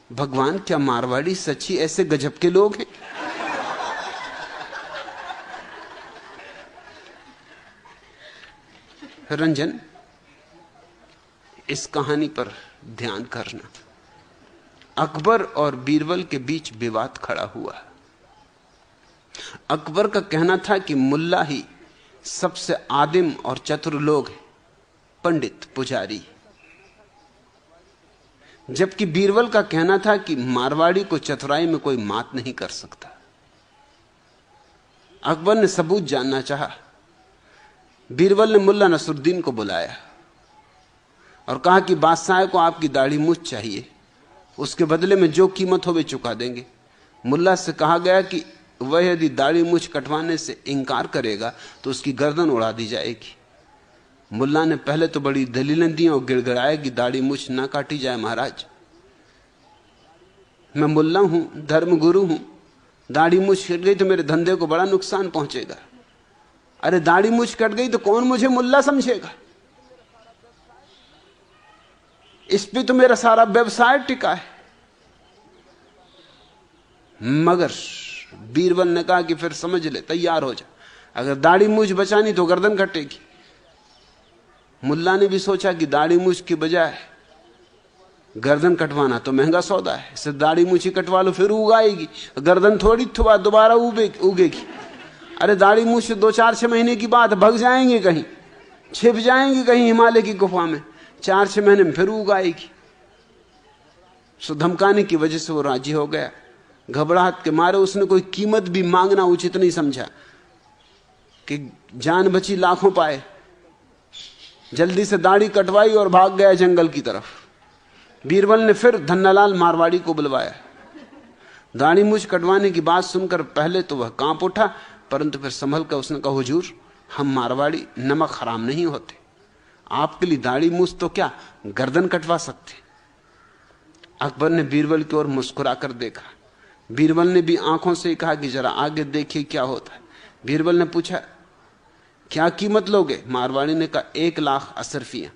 भगवान, क्या मारवाड़ी सच्ची ऐसे गजब के लोग हैं? रंजन, इस कहानी पर ध्यान करना। अकबर और बीरबल के बीच विवाद खड़ा हुआ। अकबर का कहना था कि मुल्ला ही सबसे आदिम और चतुर लोग हैं, पंडित पुजारी, जबकि बीरबल का कहना था कि मारवाड़ी को चतुराई में कोई मात नहीं कर सकता। अकबर ने सबूत जानना चाहा। बीरबल ने मुल्ला नसरुद्दीन को बुलाया और कहा कि बादशाह को आपकी दाढ़ी मूछ चाहिए, उसके बदले में जो कीमत हो वे चुका देंगे। मुल्ला से कहा गया कि वह यदि दाढ़ी मूछ कटवाने से इंकार करेगा तो उसकी गर्दन उड़ा दी जाएगी। मुल्ला ने पहले तो बड़ी दलीलें दी और गिड़गिड़ाया कि दाढ़ी मूछ ना काटी जाए महाराज, मैं मुल्ला हूं, धर्म गुरु हूं, दाढ़ी मूछ कट गई तो मेरे धंधे को बड़ा नुकसान पहुंचेगा। अरे दाढ़ी मूछ कट गई तो कौन मुझे मुल्ला समझेगा? इस पे तो मेरा सारा व्यवसाय टिका है। मगर बीरबल ने कहा कि फिर समझ ले, तैयार हो जा, अगर दाढ़ी मूछ बचानी तो गर्दन कटेगी। मुल्ला ने भी सोचा कि दाढ़ी मूछ की बजाय गर्दन कटवाना तो महंगा सौदा है, इससे दाढ़ी मूछ ही कटवा लो, फिर उगाएगी, गर्दन थोड़ी दोबारा उगेगी। अरे दाढ़ी मूछ 2-4-6 महीने की बात, भग जाएंगे कहीं, छिप जाएंगे कहीं हिमालय की गुफा में, 4-6 महीने में फिर उगाएगी। सो धमकाने की वजह से वो राजी हो गया। घबराहट के मारे उसने कोई कीमत भी मांगना उचित नहीं समझा कि जान बची लाखों पाए। जल्दी से दाढ़ी कटवाई और भाग गया जंगल की तरफ। बीरबल ने फिर धन्नालाल मारवाड़ी को बुलवाया। दाढ़ी मूछ कटवाने की बात सुनकर पहले तो वह कांप उठा, परंतु फिर संभल कर उसने कहा, हुजूर, हम मारवाड़ी नमक हराम नहीं होते, आपके लिए दाढ़ी मूछ तो क्या गर्दन कटवा सकते। अकबर ने बीरबल की ओर मुस्कुरा कर देखा। बीरबल ने भी आंखों से कहा कि जरा आगे देखिए क्या होता है। बीरबल ने पूछा, क्या कीमत लोगे? मारवाड़ी ने कहा, 1 लाख असरफियां।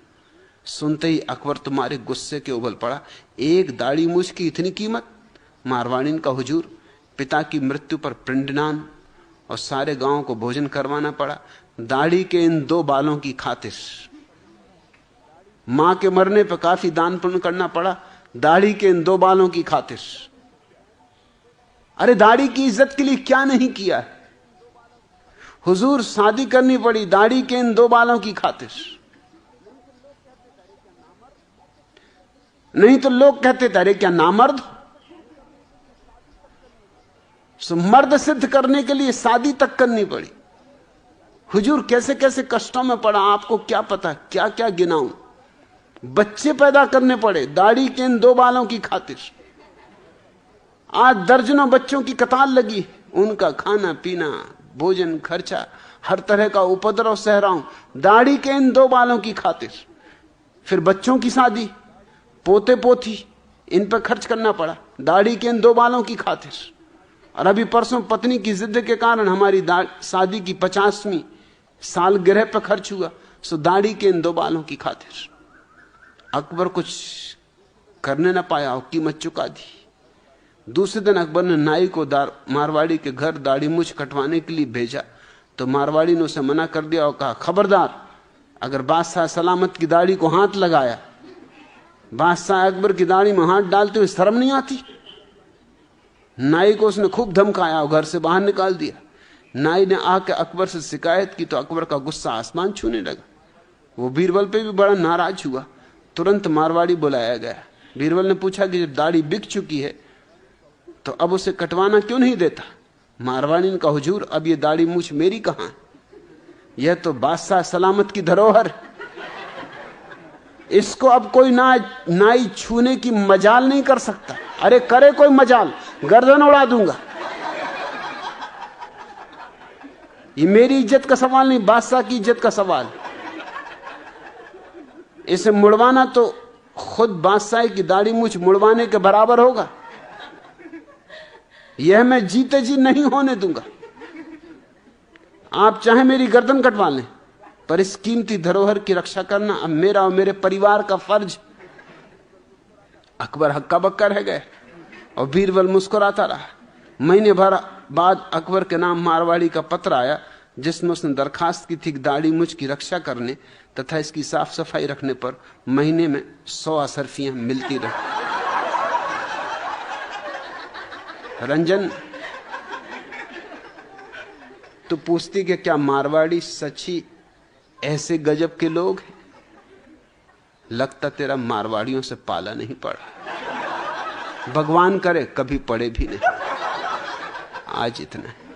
सुनते ही अकबर तुम्हारे गुस्से के उबल पड़ा। 1 दाढ़ी मूछ की इतनी कीमत? मारवाड़ी ने कहा, हुजूर, पिता की मृत्यु पर पिंडदान और सारे गांव को भोजन करवाना पड़ा, दाढ़ी के इन 2 बालों की खातिर। मां के मरने पर काफी दान पुण्य करना पड़ा, दाढ़ी के इन 2 बालों की खातिर। अरे दाढ़ी की इज्जत के लिए क्या नहीं किया है? हुजूर, शादी करनी पड़ी दाढ़ी के इन 2 बालों की खातिर, नहीं तो लोग कहते थे अरे क्या नामर्द। सो मर्द सिद्ध करने के लिए शादी तक करनी पड़ी। हुजूर, कैसे कैसे कष्टों में पड़ा, आपको क्या पता, क्या क्या गिनाऊं। बच्चे पैदा करने पड़े दाढ़ी के इन 2 बालों की खातिर। आज दर्जनों बच्चों की कतार लगी, उनका खाना पीना, भोजन, खर्चा, हर तरह का उपद्रव सह रहा हूं दाढ़ी के इन 2 बालों की खातिर। फिर बच्चों की शादी, पोते पोती, इन पर खर्च करना पड़ा दाढ़ी के इन 2 बालों की खातिर। और अभी परसों पत्नी की जिद के कारण हमारी शादी की 50वीं सालगिरह पर खर्च हुआ, सो दाढ़ी के इन 2 बालों की खातिर। अकबर कुछ करने ना पाया और कीमत चुका दी। दूसरे दिन अकबर ने नाई को मारवाड़ी के घर दाढ़ी मूछ कटवाने के लिए भेजा, तो मारवाड़ी ने उसे मना कर दिया और कहा, खबरदार, अगर बादशाह सलामत की दाढ़ी को हाथ लगाया, बादशाह अकबर की दाढ़ी में हाथ डालते हुए शर्म नहीं आती? नाई को उसने खूब धमकाया और घर से बाहर निकाल दिया। नाई ने आकर अकबर से शिकायत की तो अकबर का गुस्सा आसमान छूने लगा। वो बीरबल पे भी बड़ा नाराज हुआ। तुरंत मारवाड़ी बुलाया गया। बीरबल ने पूछा कि जब दाढ़ी बिक चुकी है तो अब उसे कटवाना क्यों नहीं देता? मारवाड़ी ने कहा, हुजूर, अब ये दाढ़ी मूछ मेरी कहां है, यह तो बादशाह सलामत की धरोहर, इसको अब कोई नाई छूने की मजाल नहीं कर सकता। अरे करे कोई मजाल, गर्दन उड़ा दूंगा। ये मेरी इज्जत का सवाल नहीं, बादशाह की इज्जत का सवाल। इसे मुड़वाना तो खुद बादशाह की दाढ़ी मूछ मुड़वाने के बराबर होगा। यह मैं जीते जी नहीं होने दूंगा। आप चाहे मेरी गर्दन कटवा लें, पर इस कीमती धरोहर की रक्षा करना अब मेरा और मेरे परिवार का फर्ज। अकबर हक्का बक्का रह गए और बीरबल मुस्कुराता रहा। महीने भर बाद अकबर के नाम मारवाड़ी का पत्र आया जिसमें उसने दरखास्त की थी कि दाढ़ी मुझ की रक्षा करने तथा इसकी साफ सफाई रखने पर महीने में 100 असरफियां मिलती रही। रंजन, तो पूछती कि क्या मारवाड़ी सच्ची ऐसे गजब के लोग हैं? लगता तेरा मारवाड़ियों से पाला नहीं पड़ा। भगवान करे कभी पड़े भी नहीं। आज इतना है।